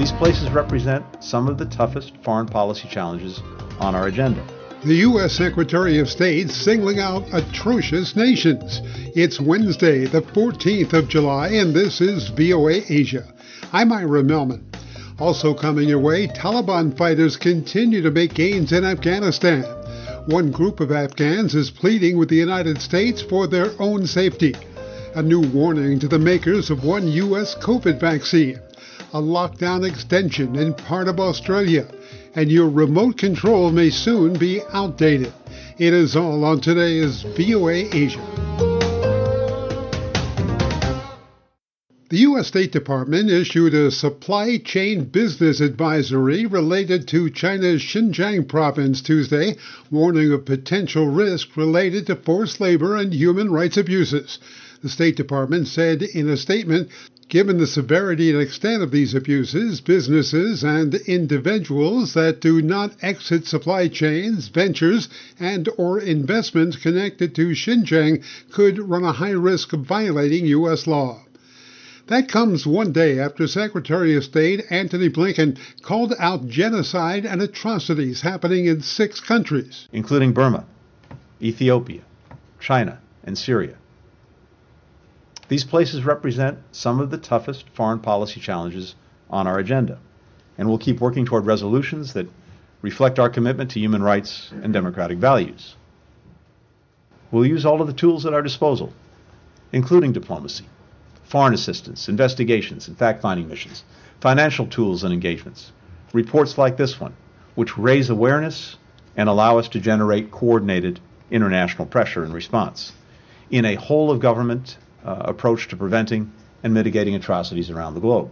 These places represent some of the toughest foreign policy challenges on our agenda. The U.S. Secretary of State singling out atrocious nations. It's Wednesday, the 14th of July, and this is VOA Asia. I'm Ira Melman. Also coming your way, Taliban fighters continue to make gains in Afghanistan. One group of Afghans is pleading with the United States for their own safety. A new warning to the makers of one U.S. COVID vaccine. A lockdown extension in part of Australia. And your remote control may soon be outdated. It is all on today's VOA Asia. The U.S. State Department issued a supply chain business advisory related to China's Xinjiang province Tuesday, warning of potential risk related to forced labor and human rights abuses. The State Department said in a statement, given the severity and extent of these abuses, businesses and individuals that do not exit supply chains, ventures, and or investments connected to Xinjiang could run a high risk of violating U.S. law. That comes one day after Secretary of State Antony Blinken called out genocide and atrocities happening in 6 countries, including Burma, Ethiopia, China, and Syria. These places represent some of the toughest foreign policy challenges on our agenda, and we'll keep working toward resolutions that reflect our commitment to human rights and democratic values. We'll use all of the tools at our disposal, including diplomacy, foreign assistance, investigations and fact-finding missions, financial tools and engagements, reports like this one, which raise awareness and allow us to generate coordinated international pressure and response in a whole-of-government approach to preventing and mitigating atrocities around the globe.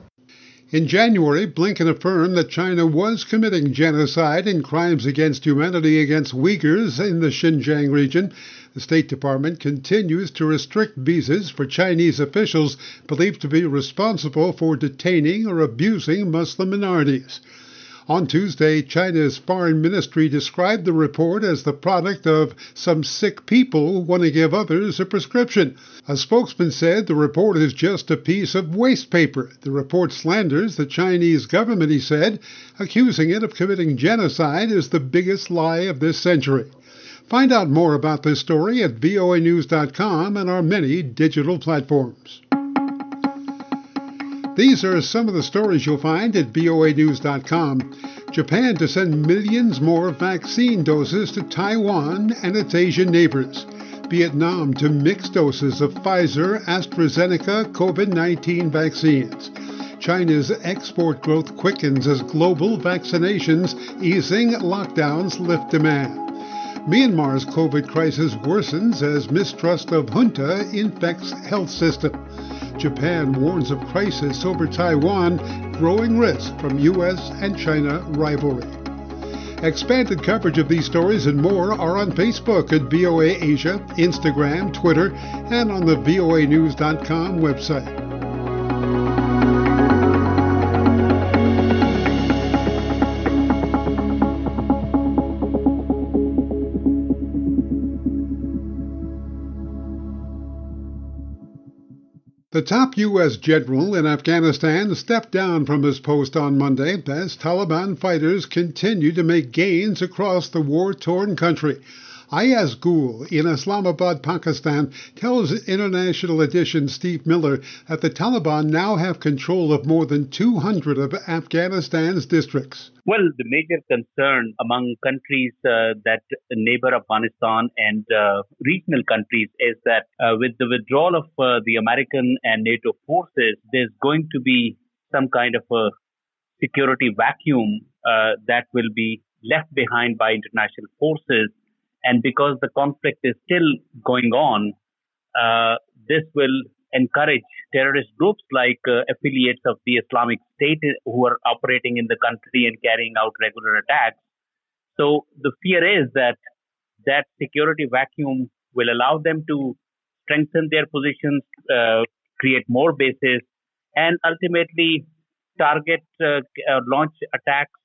In January, Blinken affirmed that China was committing genocide and crimes against humanity against Uyghurs in the Xinjiang region. The State Department continues to restrict visas for Chinese officials believed to be responsible for detaining or abusing Muslim minorities. On Tuesday, China's foreign ministry described the report as the product of some sick people who want to give others a prescription. A spokesman said the report is just a piece of waste paper. The report slanders the Chinese government, he said, accusing it of committing genocide as the biggest lie of this century. Find out more about this story at voanews.com and our many digital platforms. These are some of the stories you'll find at voanews.com. Japan to send millions more vaccine doses to Taiwan and its Asian neighbors. Vietnam to mix doses of Pfizer, AstraZeneca, COVID-19 vaccines. China's export growth quickens as global vaccinations easing lockdowns lift demand. Myanmar's COVID crisis worsens as mistrust of junta infects health system. Japan warns of crisis over Taiwan, growing risk from U.S. and China rivalry. Expanded coverage of these stories and more are on Facebook at VOA Asia, Instagram, Twitter, and on the voanews.com website. The top U.S. general in Afghanistan stepped down from his post on Monday as Taliban fighters continue to make gains across the war-torn country. Ayaz Gul in Islamabad, Pakistan, tells International Edition Steve Miller that the Taliban now have control of more than 200 of Afghanistan's districts. Well, the major concern among countries that neighbor Afghanistan and regional countries is that with the withdrawal of the American and NATO forces, there's going to be some kind of a security vacuum that will be left behind by international forces. And because the conflict is still going on, this will encourage terrorist groups like affiliates of the Islamic State who are operating in the country and carrying out regular attacks. So the fear is that that security vacuum will allow them to strengthen their positions, create more bases, and ultimately target, launch attacks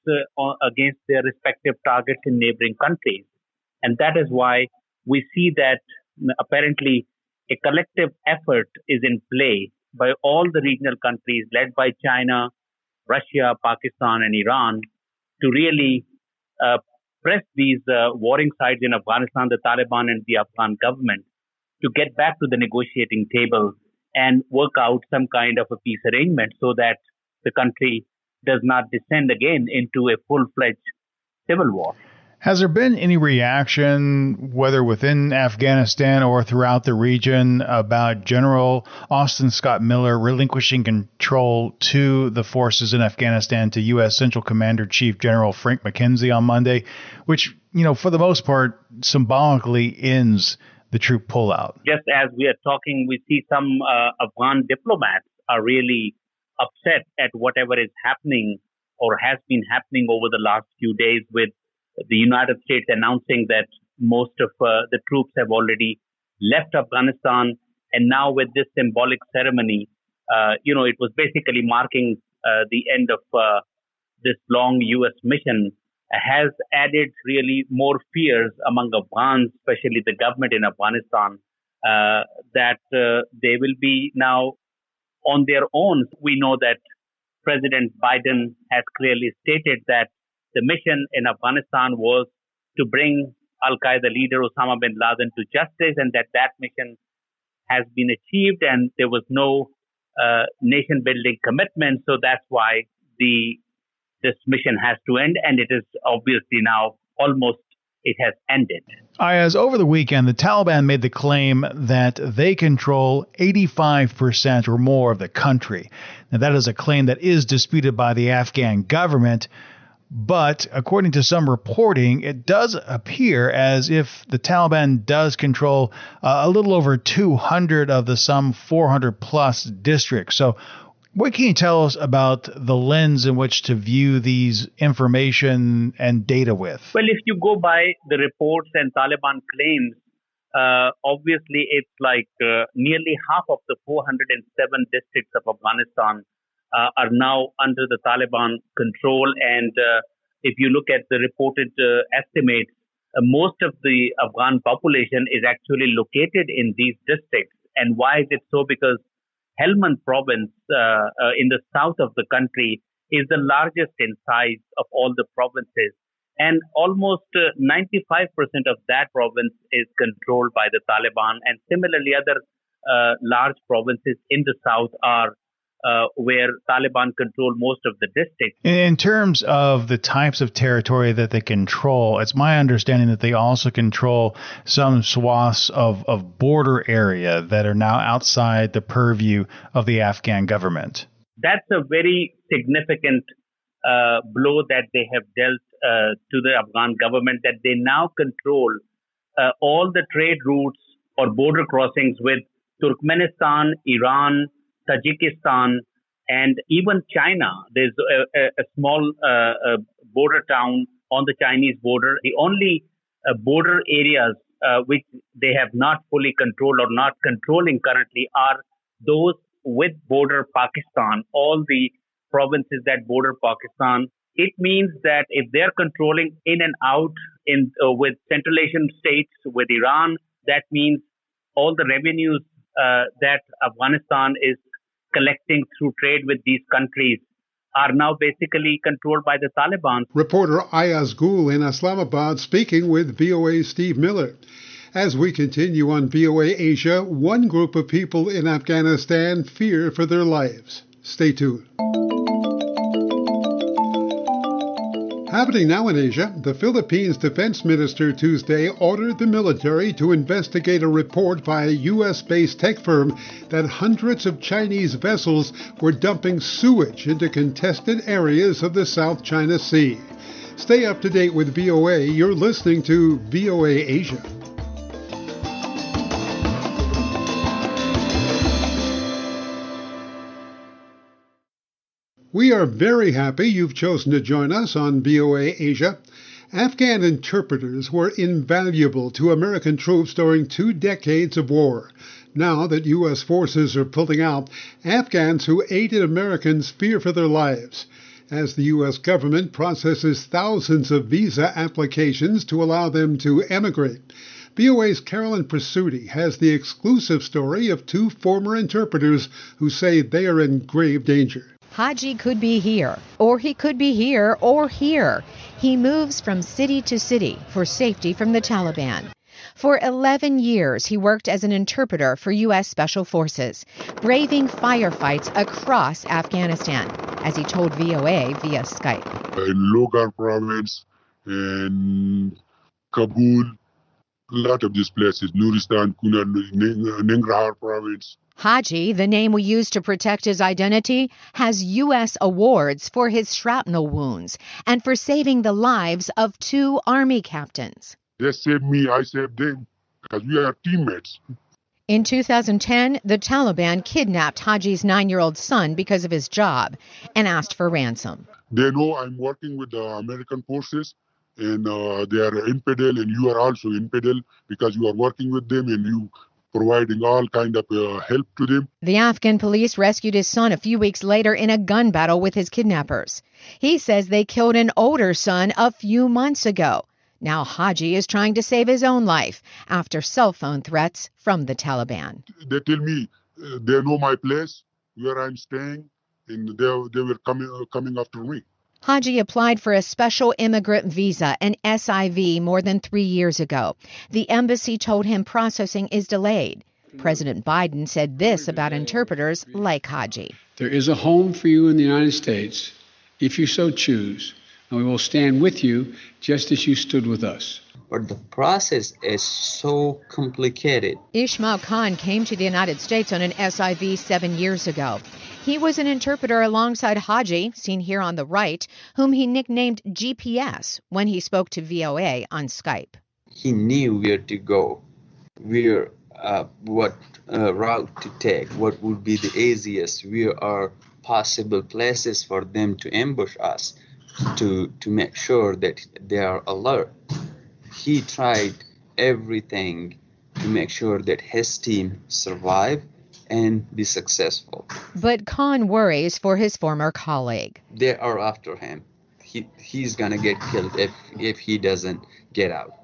against their respective targets in neighboring countries. And that is why we see that apparently a collective effort is in play by all the regional countries led by China, Russia, Pakistan, and Iran to really press these warring sides in Afghanistan, the Taliban and the Afghan government, to get back to the negotiating table and work out some kind of a peace arrangement so that the country does not descend again into a full-fledged civil war. Has there been any reaction, whether within Afghanistan or throughout the region, about General Austin Scott Miller relinquishing control to the forces in Afghanistan to U.S. Central Commander-Chief General Frank McKenzie on Monday, which, for the most part, symbolically ends the troop pullout? Just as we are talking, we see some Afghan diplomats are really upset at whatever is happening or has been happening over the last few days, with the United States announcing that most of the troops have already left Afghanistan. And now with this symbolic ceremony, it was basically marking the end of this long U.S. mission, has added really more fears among Afghans, especially the government in Afghanistan, that they will be now on their own. We know that President Biden has clearly stated that the mission in Afghanistan was to bring Al-Qaeda leader Osama bin Laden to justice, and that mission has been achieved, and there was no nation-building commitment. So that's why this mission has to end, and it is obviously now it has ended. Ayaz, over the weekend, the Taliban made the claim that they control 85% or more of the country. Now, that is a claim that is disputed by the Afghan government. But according to some reporting, it does appear as if the Taliban does control a little over 200 of the some 400 plus districts. So what can you tell us about the lens in which to view these information and data with? Well, if you go by the reports and Taliban claims, obviously it's like nearly half of the 407 districts of Afghanistan are now under the Taliban control. And if you look at the reported estimates, most of the Afghan population is actually located in these districts. And why is it so? Because Helmand province in the south of the country is the largest in size of all the provinces. And almost 95% of that province is controlled by the Taliban. And similarly, other large provinces in the south are where Taliban control most of the districts. In terms of the types of territory that they control, it's my understanding that they also control some swaths of border area that are now outside the purview of the Afghan government. That's a very significant blow that they have dealt to the Afghan government, that they now control all the trade routes or border crossings with Turkmenistan, Iran, Tajikistan, and even China. There's a small border town on the Chinese border. The only border areas which they have not fully controlled or not controlling currently are those with border Pakistan, all the provinces that border Pakistan. It means that if they're controlling in and out with Central Asian states, with Iran, that means all the revenues that Afghanistan is collecting through trade with these countries are now basically controlled by the Taliban. Reporter Ayaz Gul in Islamabad speaking with VOA's Steve Miller. As we continue on VOA Asia, one group of people in Afghanistan fear for their lives. Stay tuned. Happening now in Asia, the Philippines Defense Minister Tuesday ordered the military to investigate a report by a U.S.-based tech firm that hundreds of Chinese vessels were dumping sewage into contested areas of the South China Sea. Stay up to date with VOA. You're listening to VOA Asia. We are very happy you've chosen to join us on VOA Asia. Afghan interpreters were invaluable to American troops during 2 decades of war. Now that U.S. forces are pulling out, Afghans who aided Americans fear for their lives, as the U.S. government processes thousands of visa applications to allow them to emigrate. VOA's Carolyn Presutti has the exclusive story of 2 former interpreters who say they are in grave danger. Haji could be here, or he could be here, or here. He moves from city to city for safety from the Taliban. For 11 years, he worked as an interpreter for U.S. Special Forces, braving firefights across Afghanistan, as he told VOA via Skype. In Logar province, in Kabul, a lot of these places, Nuristan, Kunar, Nangarhar province. Haji, the name we use to protect his identity, has U.S. awards for his shrapnel wounds and for saving the lives of 2 Army captains. They saved me, I saved them, because we are teammates. In 2010, the Taliban kidnapped Haji's 9-year-old son because of his job and asked for ransom. They know I'm working with the American forces, and they are infidel, and you are also infidel because you are working with them and you providing all kind of help to them. The Afghan police rescued his son a few weeks later in a gun battle with his kidnappers. He says they killed an older son a few months ago. Now Haji is trying to save his own life after cell phone threats from the Taliban. They tell me they know my place, where I'm staying, and they were coming after me. Haji applied for a special immigrant visa, an SIV, more than 3 years ago. The embassy told him processing is delayed. President Biden said this about interpreters like Haji. There is a home for you in the United States, if you so choose, and we will stand with you just as you stood with us. But the process is so complicated. Ismail Khan came to the United States on an SIV 7 years ago. He was an interpreter alongside Haji, seen here on the right, whom he nicknamed GPS when he spoke to VOA on Skype. He knew where to go, what route to take, what would be the easiest, where are possible places for them to ambush us, to make sure that they are alert. He tried everything to make sure that his team survive and be successful. But Khan worries for his former colleague. They are after him. He's going to get killed if he doesn't get out.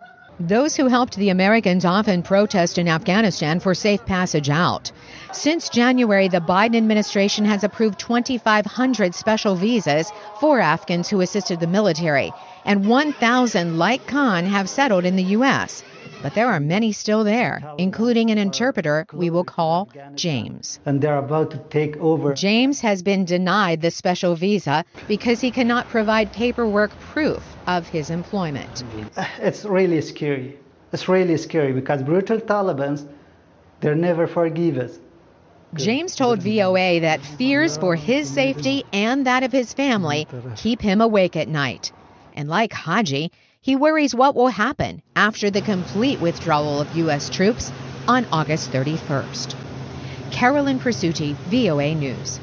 Those who helped the Americans often protest in Afghanistan for safe passage out. Since January, the Biden administration has approved 2,500 special visas for Afghans who assisted the military, and 1,000 like Khan have settled in the U.S. But there are many still there, including an interpreter we will call James. And they're about to take over. James has been denied the special visa because he cannot provide paperwork proof of his employment. It's really scary. It's really scary because brutal Taliban, they never forgive us. James told VOA that fears for his safety and that of his family keep him awake at night. And like Haji, he worries what will happen after the complete withdrawal of U.S. troops on August 31st. Carolyn Presutti, VOA News.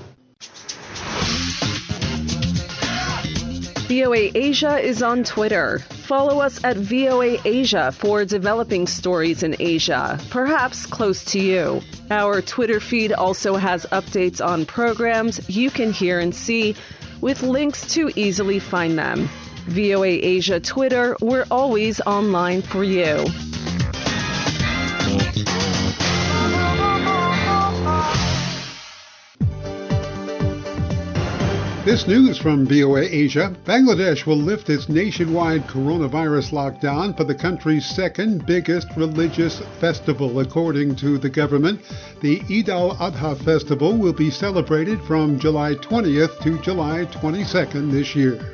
VOA Asia is on Twitter. Follow us at VOA Asia for developing stories in Asia, perhaps close to you. Our Twitter feed also has updates on programs you can hear and see, with links to easily find them. VOA Asia Twitter, we're always online for you. This news from VOA Asia. Bangladesh will lift its nationwide coronavirus lockdown for the country's second biggest religious festival, according to the government. The Eid al-Adha festival will be celebrated from July 20th to July 22nd this year.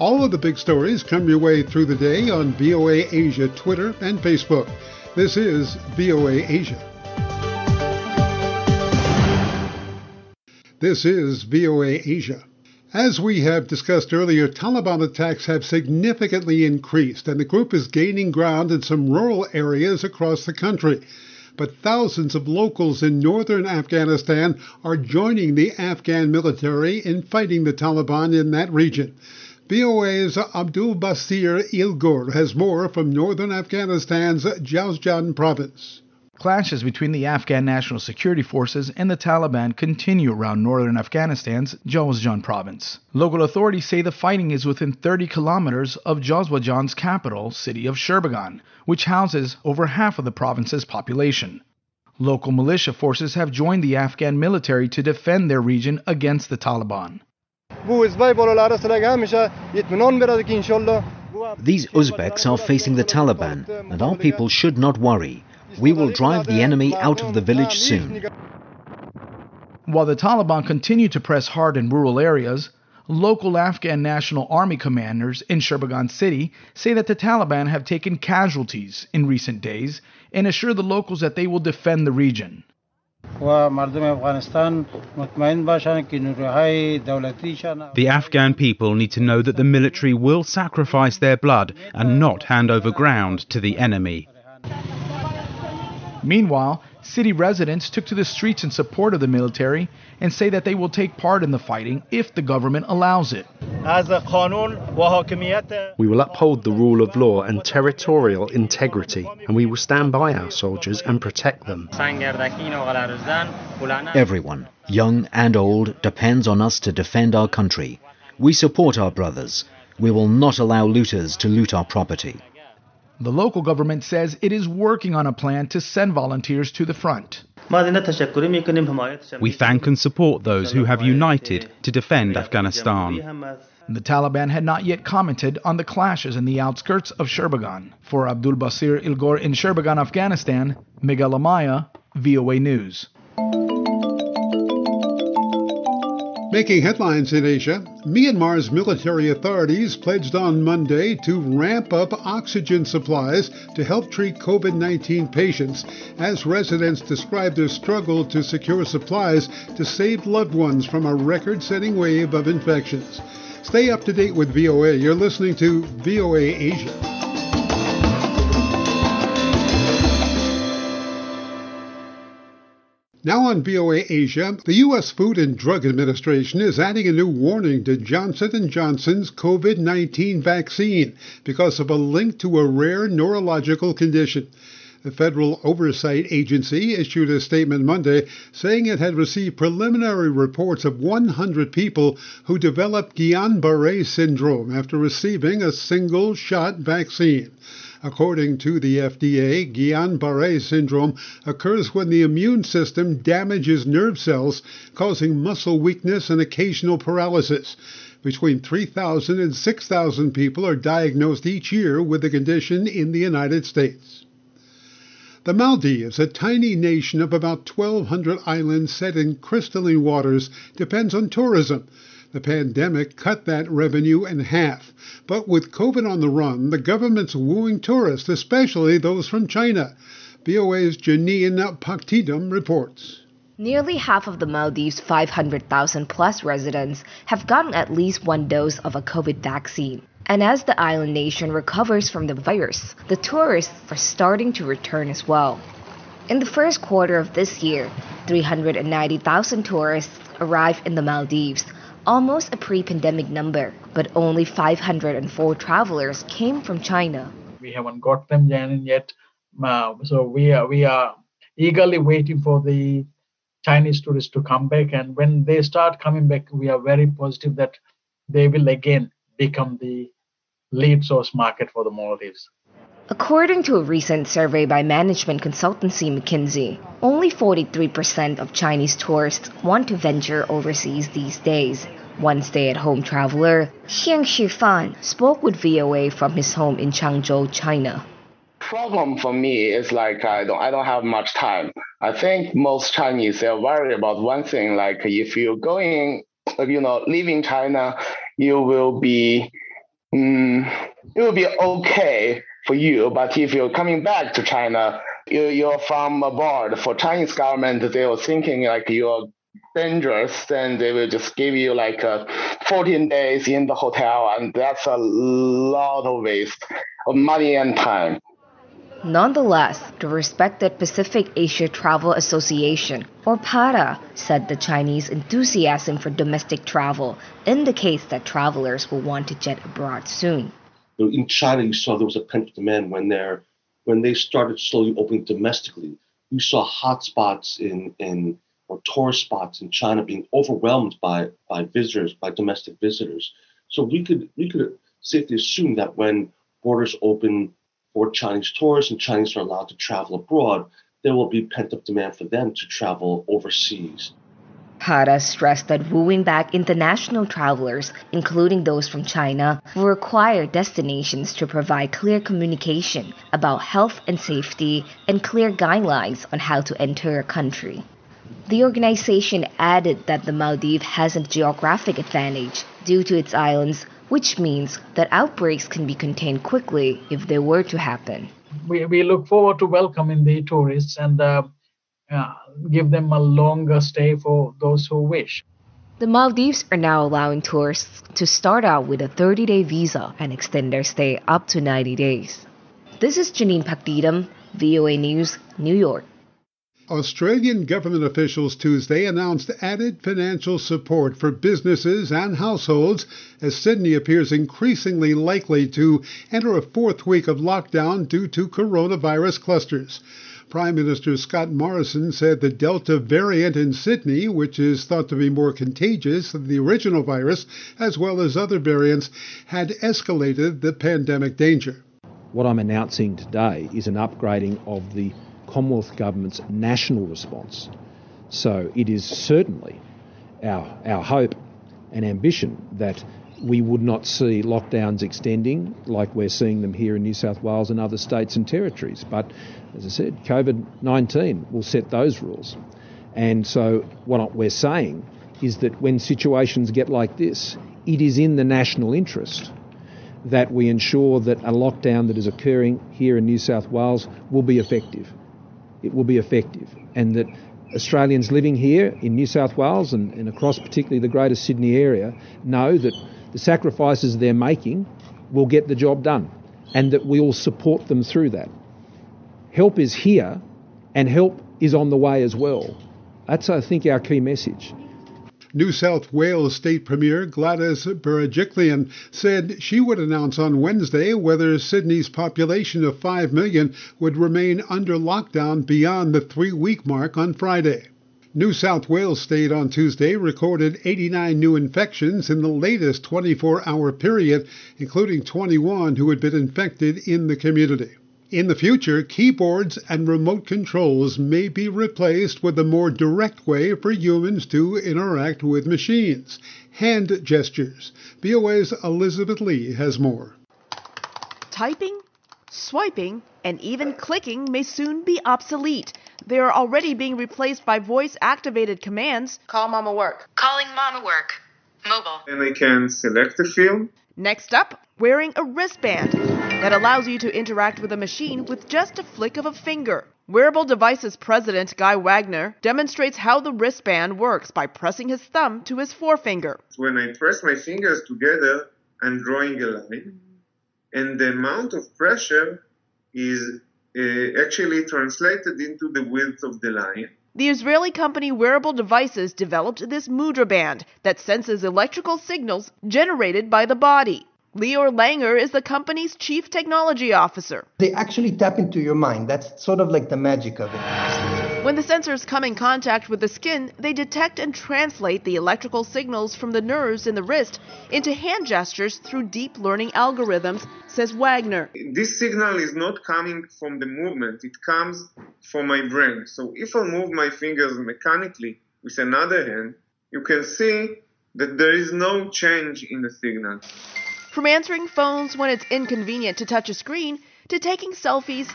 All of the big stories come your way through the day on VOA Asia Twitter and Facebook. This is VOA Asia. This is VOA Asia. As we have discussed earlier, Taliban attacks have significantly increased, and the group is gaining ground in some rural areas across the country. But thousands of locals in northern Afghanistan are joining the Afghan military in fighting the Taliban in that region. VOA's Abdul Basir Ilgur has more from northern Afghanistan's Jowzjan province. Clashes between the Afghan National Security Forces and the Taliban continue around northern Afghanistan's Jowzjan province. Local authorities say the fighting is within 30 kilometers of Jowzjan's capital, city of Shirbagan, which houses over half of the province's population. Local militia forces have joined the Afghan military to defend their region against the Taliban. These Uzbeks are facing the Taliban, and our people should not worry. We will drive the enemy out of the village soon. While the Taliban continue to press hard in rural areas, local Afghan National Army commanders in Shurbagan City say that the Taliban have taken casualties in recent days and assure the locals that they will defend the region. The Afghan people need to know that the military will sacrifice their blood and not hand over ground to the enemy. Meanwhile, city residents took to the streets in support of the military and say that they will take part in the fighting if the government allows it. We will uphold the rule of law and territorial integrity, and we will stand by our soldiers and protect them. Everyone, young and old, depends on us to defend our country. We support our brothers. We will not allow looters to loot our property. The local government says it is working on a plan to send volunteers to the front. We thank and support those who have united to defend Afghanistan. The Taliban had not yet commented on the clashes in the outskirts of Shurbagan. For Abdul Basir Ilgor in Shurbagan, Afghanistan, Miguel Amaya, VOA News. Making headlines in Asia, Myanmar's military authorities pledged on Monday to ramp up oxygen supplies to help treat COVID-19 patients as residents describe their struggle to secure supplies to save loved ones from a record-setting wave of infections. Stay up to date with VOA. You're listening to VOA Asia. Now on VOA Asia, the U.S. Food and Drug Administration is adding a new warning to Johnson & Johnson's COVID-19 vaccine because of a link to a rare neurological condition. The Federal Oversight Agency issued a statement Monday saying it had received preliminary reports of 100 people who developed Guillain-Barré syndrome after receiving a single-shot vaccine. According to the FDA, Guillain-Barré syndrome occurs when the immune system damages nerve cells, causing muscle weakness and occasional paralysis. Between 3,000 and 6,000 people are diagnosed each year with the condition in the United States. The Maldives, a tiny nation of about 1,200 islands set in crystalline waters, depends on tourism. The pandemic cut that revenue in half. But with COVID on the run, the government's wooing tourists, especially those from China. VOA's Janine Paktidum reports. Nearly half of the Maldives' 500,000-plus residents have gotten at least one dose of a COVID vaccine. And as the island nation recovers from the virus, the tourists are starting to return as well. In the first quarter of this year, 390,000 tourists arrived in the Maldives, almost a pre-pandemic number, but only 504 travelers came from China. We haven't got them yet, so we are eagerly waiting for the Chinese tourists to come back, and when they start coming back, we are very positive that they will again become the lead source market for the Maldives. According to a recent survey by management consultancy McKinsey, only 43% of Chinese tourists want to venture overseas these days. One stay-at-home traveler, Xiang Shifan, spoke with VOA from his home in Changzhou, China. Problem for me is like I don't have much time. I think most Chinese are worried about one thing, like if you're going, leaving China, it will be okay for you. But if you're coming back to China, you're from abroad. For Chinese government, they were thinking like you're dangerous, then they will just give you like 14 days in the hotel, and that's a lot of waste of money and time. Nonetheless, the respected Pacific Asia Travel Association, or PATA, said the Chinese enthusiasm for domestic travel indicates that travelers will want to jet abroad soon. In China, you saw there was a pent-up demand when they started slowly opening domestically. You saw hotspots or tourist spots in China being overwhelmed by visitors, by domestic visitors. So we could safely assume that when borders open for Chinese tourists and Chinese are allowed to travel abroad, there will be pent-up demand for them to travel overseas. Hara stressed that wooing back international travelers, including those from China, will require destinations to provide clear communication about health and safety and clear guidelines on how to enter a country. The organization added that the Maldives has a geographic advantage due to its islands, which means that outbreaks can be contained quickly if they were to happen. We look forward to welcoming the tourists and give them a longer stay for those who wish. The Maldives are now allowing tourists to start out with a 30-day visa and extend their stay up to 90 days. This is Janine Pakdidam, VOA News, New York. Australian government officials Tuesday announced added financial support for businesses and households as Sydney appears increasingly likely to enter a fourth week of lockdown due to coronavirus clusters. Prime Minister Scott Morrison said the Delta variant in Sydney, which is thought to be more contagious than the original virus, as well as other variants, had escalated the pandemic danger. What I'm announcing today is an upgrading of the Commonwealth Government's national response. So it is certainly our hope and ambition that we would not see lockdowns extending like we're seeing them here in New South Wales and other states and territories. But as I said, COVID-19 will set those rules. And so what we're saying is that when situations get like this, it is in the national interest that we ensure that a lockdown that is occurring here in New South Wales will be effective. It will be effective, and that Australians living here in New South Wales and across particularly the Greater Sydney area know that the sacrifices they're making will get the job done, and that we will support them through that. Help is here, and help is on the way as well. That's, I think, our key message. New South Wales State Premier Gladys Berejiklian said she would announce on Wednesday whether Sydney's population of 5 million would remain under lockdown beyond the 3-week mark on Friday. New South Wales State on Tuesday recorded 89 new infections in the latest 24-hour period, including 21 who had been infected in the community. In the future, keyboards and remote controls may be replaced with a more direct way for humans to interact with machines. Hand gestures. VOA's Elizabeth Lee has more. Typing, swiping, and even clicking may soon be obsolete. They are already being replaced by voice-activated commands. Call Mama Work. Calling Mama Work. Mobile. And I can select a field. Next up, wearing a wristband that allows you to interact with a machine with just a flick of a finger. Wearable Devices President Guy Wagner demonstrates how the wristband works by pressing his thumb to his forefinger. When I press my fingers together, I'm drawing a line, and the amount of pressure is actually translated into the width of the line. The Israeli company Wearable Devices developed this Mudra band that senses electrical signals generated by the body. Lior Langer is the company's chief technology officer. They actually tap into your mind. That's sort of like the magic of it. When the sensors come in contact with the skin, they detect and translate the electrical signals from the nerves in the wrist into hand gestures through deep learning algorithms, says Wagner. This signal is not coming from the movement, it comes from my brain. So if I move my fingers mechanically with another hand, you can see that there is no change in the signal. From answering phones when it's inconvenient to touch a screen, to taking selfies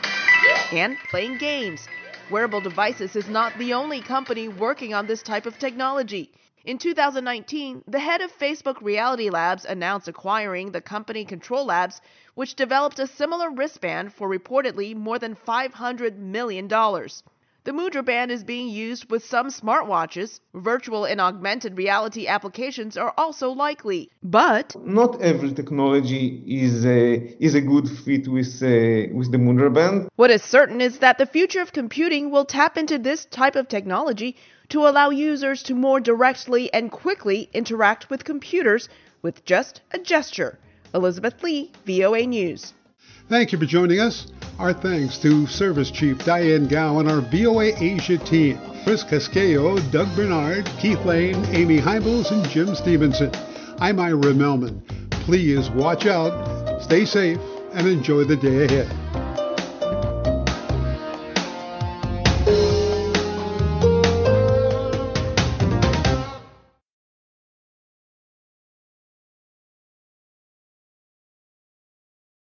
and playing games. Wearable Devices is not the only company working on this type of technology. In 2019, the head of Facebook Reality Labs announced acquiring the company Control Labs, which developed a similar wristband for reportedly more than $500 million. The Mudra band is being used with some smartwatches. Virtual and augmented reality applications are also likely. But not every technology is a good fit with the Mudra band. What is certain is that the future of computing will tap into this type of technology to allow users to more directly and quickly interact with computers with just a gesture. Elizabeth Lee, VOA News. Thank you for joining us. Our thanks to Service Chief Diane Gao and our VOA Asia team, Chris Casquejo, Doug Bernard, Keith Lane, Amy Heibels, and Jim Stevenson. I'm Ira Melman. Please watch out, stay safe, and enjoy the day ahead.